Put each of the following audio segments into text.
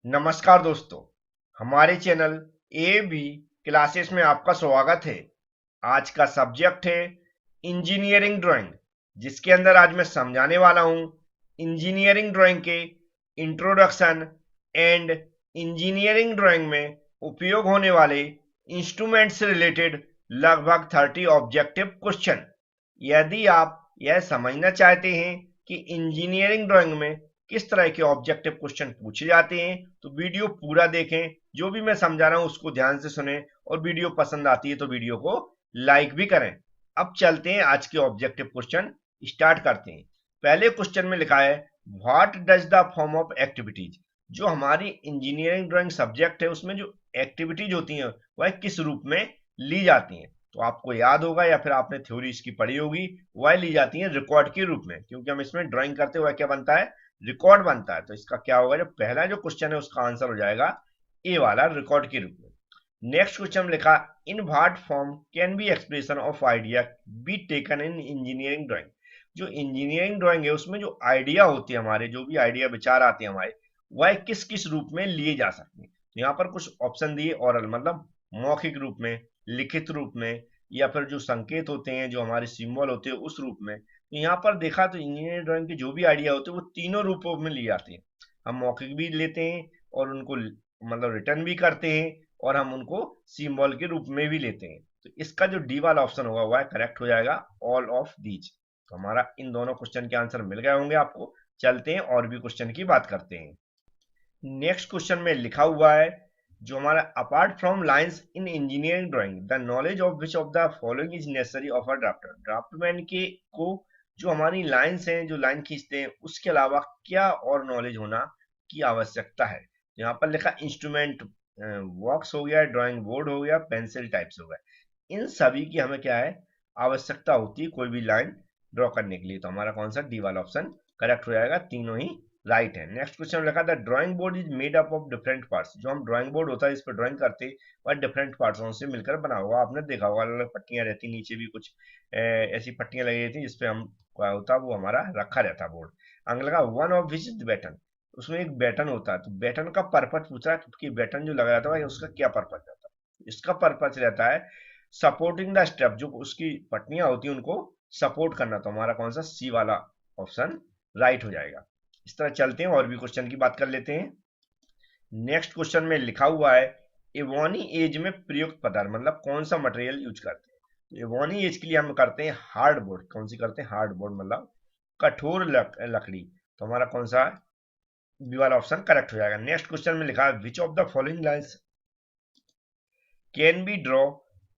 नमस्कार दोस्तों, हमारे चैनल ए बी क्लासेस में आपका स्वागत है। आज का सब्जेक्ट है इंजीनियरिंग ड्राइंग, जिसके अंदर आज मैं समझाने वाला हूं इंजीनियरिंग ड्राइंग के इंट्रोडक्शन एंड इंजीनियरिंग ड्राइंग में उपयोग होने वाले इंस्ट्रूमेंट से रिलेटेड लगभग 30 ऑब्जेक्टिव क्वेश्चन। यदि आप यह समझना चाहते हैं कि इंजीनियरिंग ड्राइंग में किस तरह के ऑब्जेक्टिव क्वेश्चन पूछे जाते हैं तो वीडियो पूरा देखें। जो भी मैं समझा रहा हूं उसको ध्यान से सुने और वीडियो पसंद आती है तो वीडियो को लाइक भी करें। अब चलते हैं आज के ऑब्जेक्टिव क्वेश्चन स्टार्ट करते हैं। पहले क्वेश्चन में लिखा है what does the form of activities. जो हमारी इंजीनियरिंग ड्राइंग सब्जेक्ट है उसमें जो एक्टिविटीज होती हैं वह किस रूप में ली जाती हैं। तो आपको याद होगा या फिर आपने थ्योरी इसकी पढ़ी होगी, वह ली जाती है रिकॉर्ड के रूप में, क्योंकि हम इसमें ड्राइंग करते हुए क्या बनता है, रिकॉर्ड बनता है। तो इसका क्या होगा, जो पहला जो क्वेश्चन है उसका आंसर हो जाएगा ए वाला, रिकॉर्ड के रूप में। नेक्स्ट क्वेश्चन लिखा in what form can be expression of idea be taken in engineering drawing. जो इंजीनियरिंग ड्राइंग है उसमें जो आइडिया होते हैं हमारे, जो भी आइडिया विचार आते हैं हमारे, वह किस किस रूप में लिए जा सकते हैं। तो यहाँ पर कुछ ऑप्शन दिए, ऑरल मतलब मौखिक रूप में, लिखित रूप में, या फिर जो संकेत होते हैं, जो हमारे सिंबल होते हैं उस रूप में। तो यहाँ पर देखा तो इंजीनियरिंग ड्राइंग के जो भी आइडिया होते हैं वो तीनों रूपों में लिए जाते हैं। हम मौखिक भी लेते हैं और उनको मतलब रिटर्न भी करते हैं, और हम उनको सिंबल के रूप में भी लेते हैं। तो इसका जो डी वाला ऑप्शन होगा वह करेक्ट हो जाएगा, ऑल ऑफ दीज। तो हमारा इन दोनों क्वेश्चन के आंसर मिल गए होंगे आपको। चलते हैं और भी क्वेश्चन की बात करते हैं। नेक्स्ट क्वेश्चन में लिखा हुआ है जो हमारा apart from lines in engineering drawing the knowledge of which of the following is necessary of a drafter. Draftsman के को जो हमारी लाइंस हैं, जो लाइन खींचते हैं, उसके अलावा क्या और नॉलेज होना की आवश्यकता है। यहाँ पर लिखा इंस्ट्रूमेंट बॉक्स हो गया, ड्राइंग बोर्ड हो गया, पेंसिल टाइप्स हो गया। इन सभी की हमें क्या है, आवश्यकता होती है कोई भी लाइन ड्रॉ करने के लिए। तो हमारा कौन सा डी वाला ऑप्शन करेक्ट हो जाएगा, तीनों ही राइट है। नेक्स्ट क्वेश्चन लिखा था drawing board is made up of different parts. जो हम ड्राइंग बोर्ड होता है इस पर ड्राइंग करते हैं वह डिफरेंट पार्ट्सों से मिलकर बना हुआ। आपने देखा होगा अलग अलग पट्टियां रहती, नीचे भी कुछ ऐसी पट्टियां लगी रहती जिसपे हम क्या होता वो हमारा रखा रहता बोर्ड। अगला लगा one of which is batten. उसमें एक बैटन होता है, तो बैटन का पर्पज पूछा कि बैटन जो लगा रहता है उसका क्या पर्पज रहता है। इसका पर्पज रहता है सपोर्टिंग द स्टेप, जो उसकी पट्टियां होती हैं उनको सपोर्ट करना। तो हमारा कौन सा सी वाला ऑप्शन राइट हो जाएगा। इस तरह चलते हैं और भी क्वेश्चन की बात कर लेते हैं। नेक्स्ट क्वेश्चन में लिखा हुआ है एवोनी एज में प्रयुक्त पदार्थ, मतलब कौन सा मटेरियल यूज करते हैं। तो एवोनी एज के लिए हम करते हैं हार्ड बोर्ड। कौन सी करते हैं, हार्ड बोर्ड मतलब कठोर लकड़ी। तो हमारा कौन सा बी वाला ऑप्शन करेक्ट हो जाएगा। नेक्स्ट क्वेश्चन में लिखा है which of the following lines can be draw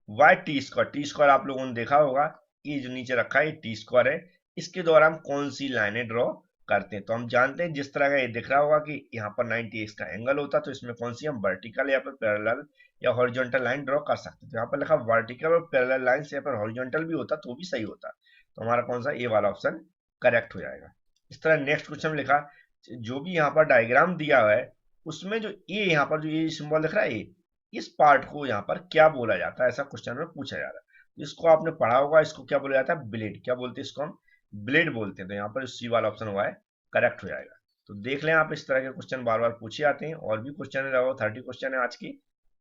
bye T square. T square आप लोगों ने देखा होगा, ये जो नीचे रखा है टी स्क्वायर है, इसके द्वारा हम कौन सी लाइनें ड्रॉ करते हैं। तो हम जानते हैं जिस तरह का ये दिख रहा होगा कि यहाँ पर 90 एक्स का एंगल होता है, तो इसमें कौन सी हम वर्टिकल या फिर पैरेलल या हॉरिजॉन्टल लाइन ड्रॉ कर सकते हैं। तो यहाँ पर लिखा वर्टिकल और पैरेलल लाइन या फिर हॉरिजॉन्टल भी होता तो भी सही होता। तो हमारा कौन सा ए वाला ऑप्शन करेक्ट हो जाएगा। इस तरह नेक्स्ट क्वेश्चन में लिखा जो भी यहाँ पर डायग्राम दिया हुआ है उसमें जो ये यहाँ पर जो ये सिंबल दिख रहा है, इस पार्ट को यहाँ पर क्या बोला जाता है, ऐसा क्वेश्चन में पूछा जा रहा है। इसको आपने पढ़ा होगा, इसको क्या बोला जाता है, ब्लेड। क्या बोलते हैं इसको, हम ब्लेड बोलते हैं। तो यहाँ पर सी वाला ऑप्शन हुआ है करेक्ट हो जाएगा। तो देख लें आप, इस तरह के क्वेश्चन बार बार पूछे जाते हैं। और भी क्वेश्चन है, लगभग 30 क्वेश्चन है आज की,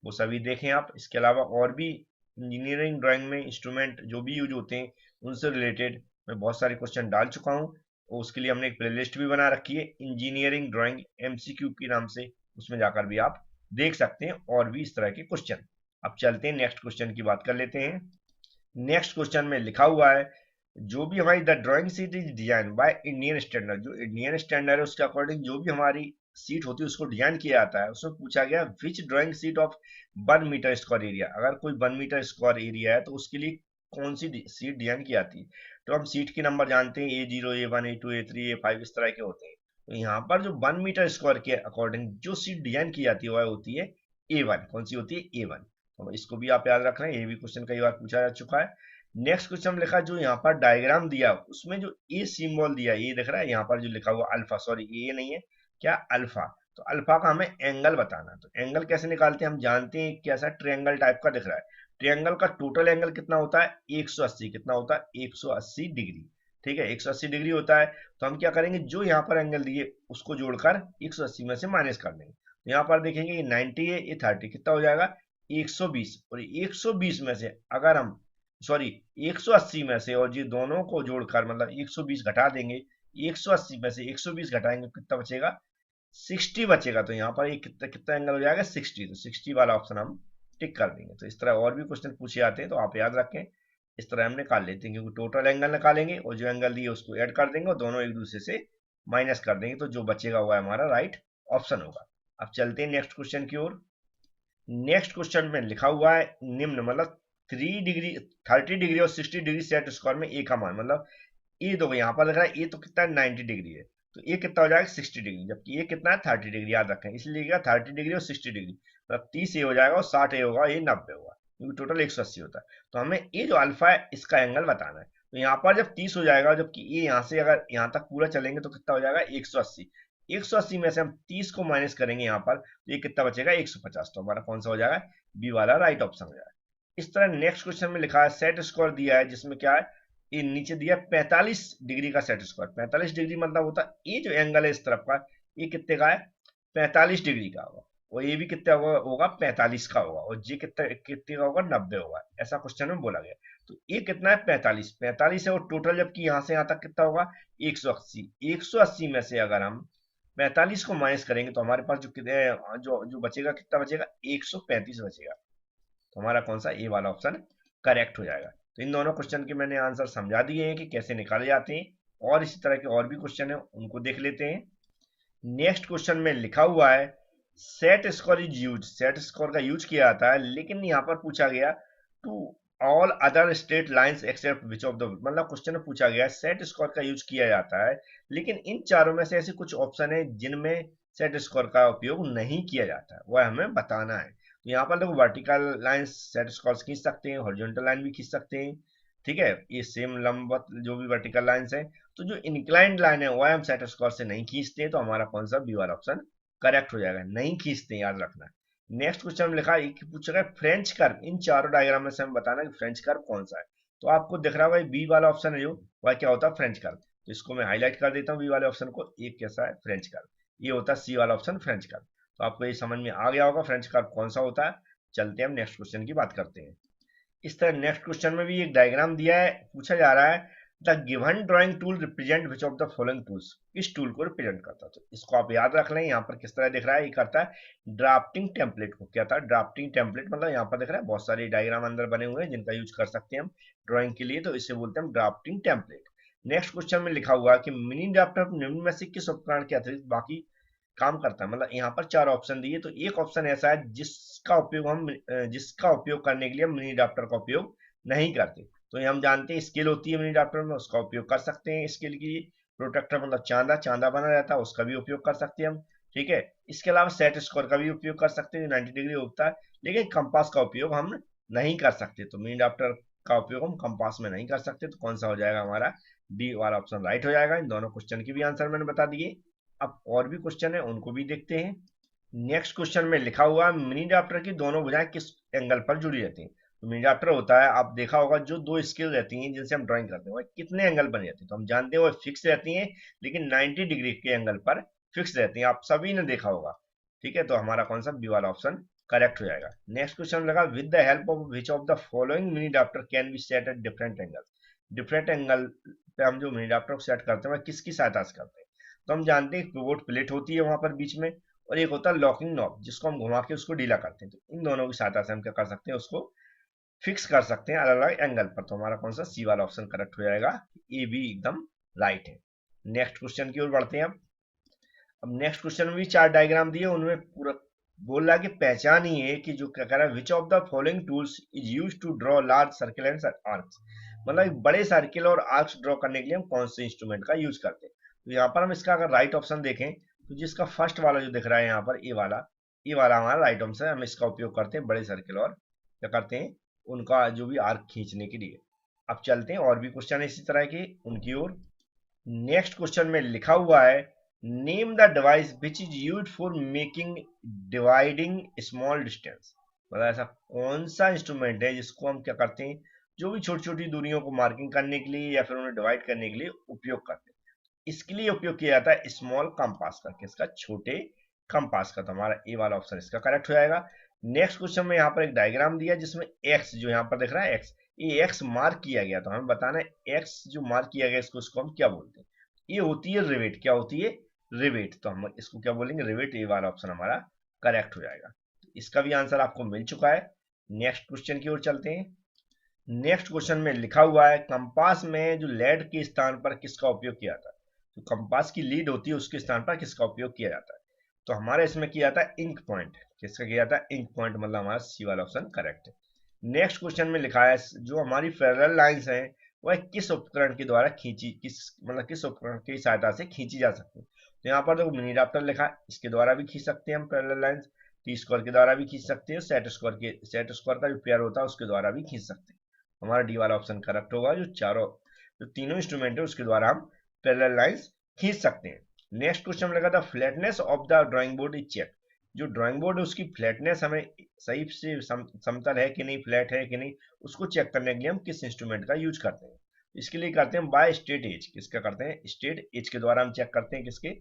वो सभी देखें आप। इसके अलावा और भी इंजीनियरिंग ड्राइंग में इंस्ट्रूमेंट जो भी यूज होते हैं उनसे रिलेटेड मैं बहुत सारे क्वेश्चन डाल चुका हूँ। और उसके लिए हमने एक प्लेलिस्ट भी बना रखी है इंजीनियरिंग ड्राइंग एमसीक्यू के नाम से, उसमें जाकर भी आप देख सकते हैं और भी इस तरह के क्वेश्चन। अब चलते हैं नेक्स्ट क्वेश्चन की बात कर लेते हैं। नेक्स्ट क्वेश्चन में लिखा हुआ है जो भी हमारी the drawing seat is design by Indian standard. जो इंडियन स्टैंडर्ड है उसके अकॉर्डिंग जो भी हमारी सीट होती है उसको डिजाइन किया जाता है। उसमें पूछा गया which drawing sheet of 1 metre square area. अगर कोई 1 मीटर स्क्वायर एरिया है तो उसके लिए कौन सी सीट डिजाइन की जाती है। तो हम सीट के नंबर जानते हैं A0 A1 A2 A3 A5 इस तरह के होते हैं। तो यहाँ पर जो 1 मीटर स्क्वायर के अकॉर्डिंग जो सीट डिजाइन की जाती है वह होती है A1। कौन सी होती है, A1। तो इसको भी आप याद रख रहे हैं, ये भी क्वेश्चन कई बार पूछा जा चुका है। नेक्स्ट क्वेश्चन लिखा जो यहाँ पर डायग्राम दिया उसमें जो ए सिंबल दिया, ये दिख रहा है यहाँ पर जो लिखा हुआ अल्फा, सॉरी ये नहीं है, क्या अल्फा। तो अल्फा का हमें एंगल बताना। तो एंगल कैसे निकालते हैं, हम जानते हैं कैसा ट्रायंगल टाइप का दिख रहा है। ट्रायंगल का टोटल एंगल कितना होता है, 180। कितना होता है, 180 डिग्री। ठीक है, 180 डिग्री होता है। तो हम क्या करेंगे, जो यहाँ पर एंगल दिए उसको जोड़कर 180 में से माइनस कर देंगे। तो यहाँ पर देखेंगे ये 90 है, ये 30, कितना हो जाएगा 120। और 120 में से अगर हम सॉरी 180 में से और ये दोनों को जोड़कर मतलब 120 घटा देंगे, 180 में से 120 घटाएंगे कितना बचेगा 60 बचेगा। तो यहाँ पर ये कितना कितना एंगल हो जाएगा 60। तो 60 वाला ऑप्शन हम टिक कर देंगे। तो इस तरह और भी क्वेश्चन पूछे जाते हैं तो आप याद रखें, इस तरह हम निकाल लेते हैं, क्योंकि टोटल एंगल निकालेंगे और जो एंगल दिए उसको ऐड कर देंगे और दोनों एक दूसरे से माइनस कर देंगे, तो जो बचेगा वो हमारा राइट ऑप्शन होगा। अब चलते हैं नेक्स्ट क्वेश्चन की ओर। नेक्स्ट क्वेश्चन में लिखा हुआ है निम्न मतलब 3 डिग्री 30 डिग्री और 60 डिग्री सेट स्क्वायर में ए का मान, मतलब ये तो यहाँ पर लग रहा है ये तो कितना 90 डिग्री है, तो ये कितना हो जाएगा 60 डिग्री, जबकि ये कितना है 30 डिग्री। याद रखें इसलिए लिखा 30 डिग्री और 60 डिग्री, मतलब 30 ये हो जाएगा और 60 ये होगा, ये 90 होगा, क्योंकि टोटल 180 होता है। तो हमें ये जो अल्फा है इसका एंगल बताना है। तो यहाँ पर जब 30 हो जाएगा, जबकि ये यहाँ से अगर यहाँ तक पूरा चलेंगे तो कितना हो जाएगा 180। 180 में से हम 30 को माइनस करेंगे यहाँ पर, तो ये कितना बचेगा 150। तो हमारा कौन सा हो जाएगा बी वाला राइट ऑप्शन हो जाएगा। इस तरह नेक्स्ट क्वेश्चन में लिखा है सेट स्क्वायर दिया है, जिसमें क्या है ये नीचे दिया 45 डिग्री का सेट स्क्वायर। 45 डिग्री मतलब होता है ये जो एंगल है इस तरफ का, ये कितने का है 45 डिग्री का होगा, और ये भी कितना होगा 45 का होगा, और ये कितने कितने का होगा 90 होगा, ऐसा क्वेश्चन में बोला गया। तो ये कितना है 45 45 है, और टोटल जबकि यहाँ से यहाँ तक कितना होगा 180। 180 में से अगर हम 45 को माइनस करेंगे तो हमारे पास जो जो जो बचेगा कितना बचेगा 135 बचेगा। तो हमारा कौन सा ए वाला ऑप्शन करेक्ट हो जाएगा। तो इन दोनों क्वेश्चन के मैंने आंसर समझा दिए हैं कि कैसे निकाले जाते हैं, और इसी तरह के और भी क्वेश्चन है उनको देख लेते हैं। नेक्स्ट क्वेश्चन में लिखा हुआ है set square is use, set square का यूज किया जाता है, लेकिन यहाँ पर पूछा गया to all other straight lines except which of the, मतलब क्वेश्चन में पूछा गया सेट स्कोर का यूज किया जाता है, लेकिन इन चारों में से ऐसे कुछ ऑप्शन है जिनमें सेट स्कोर का उपयोग नहीं किया जाता है, वह हमें बताना है। तो यहाँ पर देखो वर्टिकल लाइन सेट स्कोर खींच सकते हैं, हॉरिजॉन्टल लाइन भी खींच सकते हैं, ठीक है, ये सेम लंबवत जो भी वर्टिकल लाइंस है। तो जो इंक्लाइंड लाइन है वह हम सेट स्कोर से नहीं खींचते, तो हमारा कौन सा बी वाला ऑप्शन करेक्ट हो जाएगा, नहीं खींचते, याद रखना। नेक्स्ट क्वेश्चन में लिखा है पूछा गया फ्रेंच कर्व, इन चारों डायग्राम में से हम बताना कि फ्रेंच कर्व कौन सा है। तो आपको दिख रहा है बी वाला ऑप्शन है जो, वह क्या होता है फ्रेंच कर्व। तो इसको मैं हाईलाइट कर देता हूँ बी वाले ऑप्शन को, एक कैसा है फ्रेंच कर्व, ये होता है सी वाला ऑप्शन फ्रेंच कर्व। तो आपको ये समझ में आ गया होगा फ्रेंच कर्व कौन सा होता है। चलते हैं हम नेक्स्ट क्वेश्चन की बात करते हैं। इस तरह नेक्स्ट क्वेश्चन में भी एक डायग्राम दिया है, पूछा जा रहा है the given drawing tool represent which of the following tools, इस टूल को रिप्रेजेंट करता है। तो इसको आप याद रख लें, यहाँ पर किस तरह दिख रहा है, ये करता है ड्राफ्टिंग टेम्पलेट को। क्या था ड्राफ्टिंग टेम्पलेट, मतलब यहाँ पर दिख रहा है बहुत सारे डायग्राम अंदर बने हुए हैं जिनका यूज कर सकते हैं हम ड्राइंग के लिए, तो इसे बोलते हैं ड्राफ्टिंग टेम्पलेट। नेक्स्ट क्वेश्चन में लिखा हुआ है कि मिनी ड्राफ्टर निम्न में से किस उपकरण के अतिरिक्त बाकी काम करता है, मतलब यहाँ पर 4 ऑप्शन दिए, तो एक ऑप्शन ऐसा है जिसका उपयोग करने के लिए हम मिनी ड्राफ्टर का उपयोग नहीं करते। तो ये हम जानते हैं स्केल होती है मिनी ड्राफ्टर में, उसका उपयोग कर सकते हैं स्केल की। प्रोटेक्टर मतलब चांदा चांदा बना रहता है, उसका भी उपयोग कर सकते हैं हम, ठीक है। इसके अलावा सेट स्कोर का भी उपयोग कर सकते हैं, 90 डिग्री होता है, लेकिन कंपास का उपयोग हम नहीं कर सकते। तो मिनी ड्राफ्टर का उपयोग हम कंपास में नहीं कर सकते, तो कौन सा हो जाएगा हमारा डी वाला ऑप्शन राइट हो जाएगा। इन दोनों क्वेश्चन की भी आंसर मैंने बता दिए। अब और भी क्वेश्चन है उनको भी देखते हैं। नेक्स्ट क्वेश्चन में लिखा हुआ मिनी ड्राफ्टर की दोनों भुजाएं किस एंगल पर जुड़ी रहती हैं। तो मिनी ड्राफ्टर होता है, आप देखा होगा जो दो स्केल रहती हैं जिनसे हम ड्राइंग करते हैं, वह कितने एंगल बन जाती है, तो हम जानते हैं वो फिक्स रहती हैं, लेकिन 90 डिग्री के एंगल पर फिक्स रहती हैं, आप सभी ने देखा होगा, ठीक है। तो हमारा कौन सा बी वाला ऑप्शन करेक्ट हो जाएगा। नेक्स्ट क्वेश्चन लगा with the help of which of the following mini drafter can be set at different angle, different angle पे हम जो मिनी ड्राफ्टर को सेट करते हैं वह किसकी सहायता से करते हैं। तो हम जानते हैं पिवोट प्लेट होती है वहां पर बीच में, और एक होता है लॉकिंग नॉब जिसको हम घुमा के उसको ढीला करते हैं। तो इन दोनों की सहायता से हम क्या कर सकते हैं, उसको फिक्स कर सकते हैं अलग अलग एंगल पर। तो हमारा कौन सा सी वाला ऑप्शन करेक्ट हो जाएगा, ए बी एकदम राइट है। नेक्स्ट क्वेश्चन की ओर बढ़ते हैं। अब नेक्स्ट क्वेश्चन में भी 4 डायग्राम दिए, उनमें पूरा बोल रहा है कि पहचानिए कि जो क्या कर रहा है which of the following tools is use to draw large circle and arcs, मतलब बड़े सर्किल और आर्क्स ड्रॉ करने के लिए हम कौन से इंस्ट्रूमेंट का यूज करते हैं। तो यहाँ पर हम इसका अगर राइट ऑप्शन देखें तो जिसका फर्स्ट वाला जो दिख रहा है यहाँ पर ये वाला हमारा राइट ऑप्शन है, हम इसका उपयोग करते हैं बड़े सर्किल और क्या करते हैं उनका जो भी आर्क खींचने के लिए। अब चलते हैं और भी क्वेश्चन है इसी तरह के उनकी ओर। नेक्स्ट क्वेश्चन में लिखा हुआ है name the device which is used for making dividing small distance, मतलब ऐसा कौन सा इंस्ट्रूमेंट है जिसको हम क्या करते हैं जो भी छोटी छोटी दूरियों को मार्किंग करने के लिए या फिर उन्हें डिवाइड करने के लिए उपयोग करते हैं। इसके लिए उपयोग किया जाता है स्मॉल कंपास का, किसका छोटे कंपास का, तो हमारा ए वाला ऑप्शन इसका करेक्ट हो जाएगा। नेक्स्ट क्वेश्चन में यहाँ पर एक डायग्राम दिया जिसमें एक्स, जो यहाँ पर दिख रहा है एक्स, ये एक्स मार्क किया गया, तो हमें बताना है एक्स जो मार्क किया गया इसको हम क्या बोलते हैं। ये होती है रिवेट। क्या होती है? रिवेट। तो हम इसको क्या बोलेंगे? रिवेट। ए वाला ऑप्शन हमारा करेक्ट हो जाएगा। इसका भी आंसर आपको मिल चुका है। नेक्स्ट क्वेश्चन की ओर चलते हैं। नेक्स्ट क्वेश्चन में लिखा हुआ है कंपास में जो लेड के स्थान पर किसका उपयोग किया जाता है। तो कंपास की लीड होती है उसके स्थान पर किसका उपयोग किया जाता है। तो हमारे इसमें किया जाता है इंक पॉइंट। किसका किया जाता है? इंक पॉइंट, मतलब हमारा सी वाला ऑप्शन करेक्ट है। नेक्स्ट क्वेश्चन में लिखा है जो हमारी पैरेलल लाइंस हैं वह किस उपकरण के द्वारा खींची, किस उपकरण की सहायता से खींची जा सकती है। तो यहाँ पर देखो मिनी ड्राफ्टर लिखा है, इसके द्वारा भी खींच सकते हैं हम पैरेलल लाइंस। टी स्क्वायर के द्वारा भी खींच सकते हैं, सेट स्क्वायर का जो पेयर होता है उसके द्वारा भी खींच सकते हैं। हमारा डी वाला ऑप्शन करेक्ट होगा। जो तीनों इंस्ट्रूमेंट है उसके द्वारा हम पैरेलल लाइंस खींच सकते हैं। नेक्स्ट क्वेश्चन में लगा था flatness of the drawing board is check. जो ड्राइंग बोर्ड है उसकी फ्लैटनेस हमें सही से समतल है कि नहीं, फ्लैट है कि नहीं, उसको चेक करने के लिए हम किस इंस्ट्रूमेंट का यूज करते हैं। इसके लिए करते हैं बाय स्टेट एज। किसका करते हैं? स्टेट एज के द्वारा हम चेक करते हैं। किसके?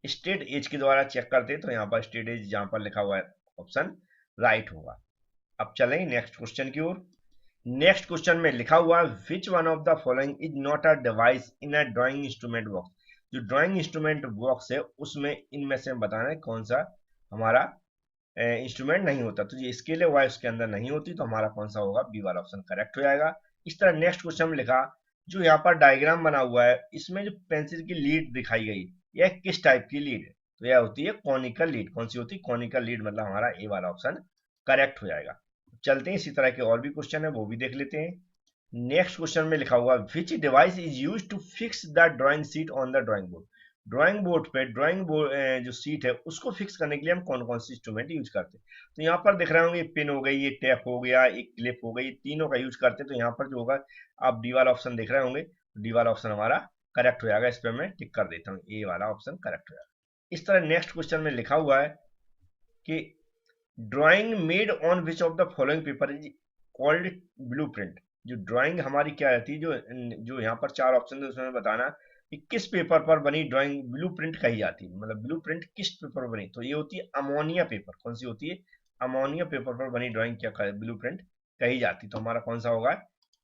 स्टेट एज के द्वारा चेक करते हैं। तो यहाँ पर स्टेट एज जहां पर लिखा हुआ है ऑप्शन राइट होगा। अब चलें नेक्स्ट क्वेश्चन की ओर। नेक्स्ट क्वेश्चन में लिखा हुआ है which one of the following is not a device in a drawing instrument box. जो ड्राइंग इंस्ट्रूमेंट बॉक्स है उसमें इनमें से बताना है कौन सा हमारा इंस्ट्रूमेंट नहीं होता। तो ये स्केल है वह उसके अंदर नहीं होती, तो हमारा कौन सा होगा? बी वाला ऑप्शन करेक्ट हो जाएगा। इस तरह नेक्स्ट क्वेश्चन में लिखा जो यहाँ पर डायग्राम बना हुआ है इसमें जो पेंसिल की लीड दिखाई गई यह किस टाइप की लीड है। तो यह होती है कॉनिकल लीड। कौन सी होती है? कॉनिकल लीड, मतलब हमारा ए वाला ऑप्शन करेक्ट हो जाएगा। चलते हैं इसी तरह के और भी क्वेश्चन है वो भी देख लेते हैं। नेक्स्ट क्वेश्चन में लिखा हुआ which device is use to fix the drawing sheet on the drawing board. Drawing board पे ड्राइंग बोर्ड जो सीट है उसको फिक्स करने के लिए हम कौन कौन सी इंस्ट्रूमेंट यूज करते हैं। तो यहाँ पर दिख रहे होंगे पिन हो गई, ये टेप हो गया, एक क्लिप हो गई, तीनों का यूज करते हैं। तो यहाँ पर जो होगा आप डी वाला ऑप्शन देख रहे होंगे, डी वाला ऑप्शन हमारा करेक्ट हो जाएगा। इस पर मैं टिक कर देता हूँ, ए वाला ऑप्शन करेक्ट हो जाएगा। इस तरह नेक्स्ट क्वेश्चन में लिखा हुआ है कि drawing made on which of the following paper is called blueprint. जो ड्राइंग हमारी क्या रहती है, जो यहाँ पर चार ऑप्शन है उसमें बताना कि किस पेपर पर बनी ड्राइंग ब्लूप्रिंट कही जाती है। मतलब ब्लूप्रिंट किस पेपर पर बनी, तो ये होती है अमोनिया पेपर। कौन सी होती है? अमोनिया पेपर पर बनी ड्राइंग क्या ब्लूप्रिंट कही जाती है। तो हमारा कौन सा होगा?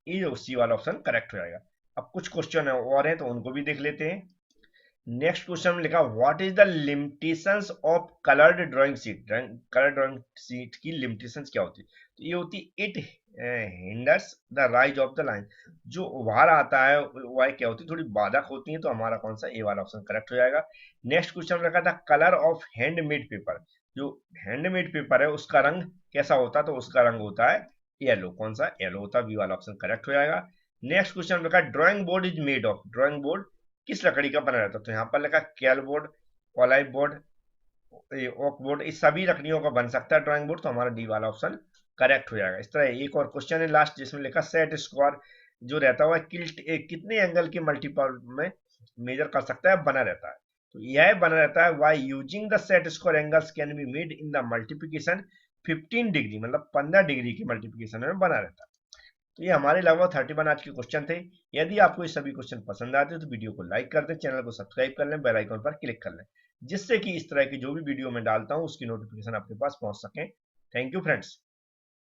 ये सी वाला ऑप्शन करेक्ट हो जाएगा। अब कुछ क्वेश्चन और हैं तो उनको भी देख लेते हैं। नेक्स्ट क्वेश्चन में लिखा what is the limitations of coloured drawing sheet. Colour drawing sheet की लिमिटेशंस क्या होती है? तो ये होती है it hinders the rise of the line. जो उभार आता है वह क्या होती है? थोड़ी बाधक होती है। तो हमारा कौन सा? ए वाला ऑप्शन करेक्ट हो जाएगा। नेक्स्ट क्वेश्चन में रखा था कलर ऑफ हैंडमेड पेपर। जो हैंडमेड पेपर है उसका रंग कैसा होता है? तो उसका रंग होता है येलो। कौन सा? येलो होता है। बी वाला ऑप्शन करेक्ट हो जाएगा। नेक्स्ट क्वेश्चन में रखा drawing board is made of. Drawing board किस लकड़ी का बना रहता है? तो यहाँ पर लिखा कैल बोर्ड, ऑलाइव बोर्ड, ओक बोर्ड, इस सभी लकड़ियों का बन सकता है ड्राइंग बोर्ड। तो हमारा डी वाला ऑप्शन करेक्ट हो जाएगा। इस तरह एक और क्वेश्चन है लास्ट जिसमें लिखा सेट स्क्वायर जो रहता हुआ कितने एंगल के मल्टीपल में मेजर कर सकता है, बना रहता है। तो यह बना रहता है by using the set square angles can be made in the multiplication 15 degree, मतलब 15 डिग्री की मल्टीप्लिकेशन में बना रहता है। तो ये हमारे लगभग 31 आज के क्वेश्चन थे। यदि आपको ये सभी क्वेश्चन पसंद आते हैं तो वीडियो को लाइक कर दें, चैनल को सब्सक्राइब कर लें, बेल आइकन पर क्लिक कर लें, जिससे कि इस तरह की जो भी वीडियो मैं डालता हूं उसकी नोटिफिकेशन आपके पास पहुंच सके। Thank you friends.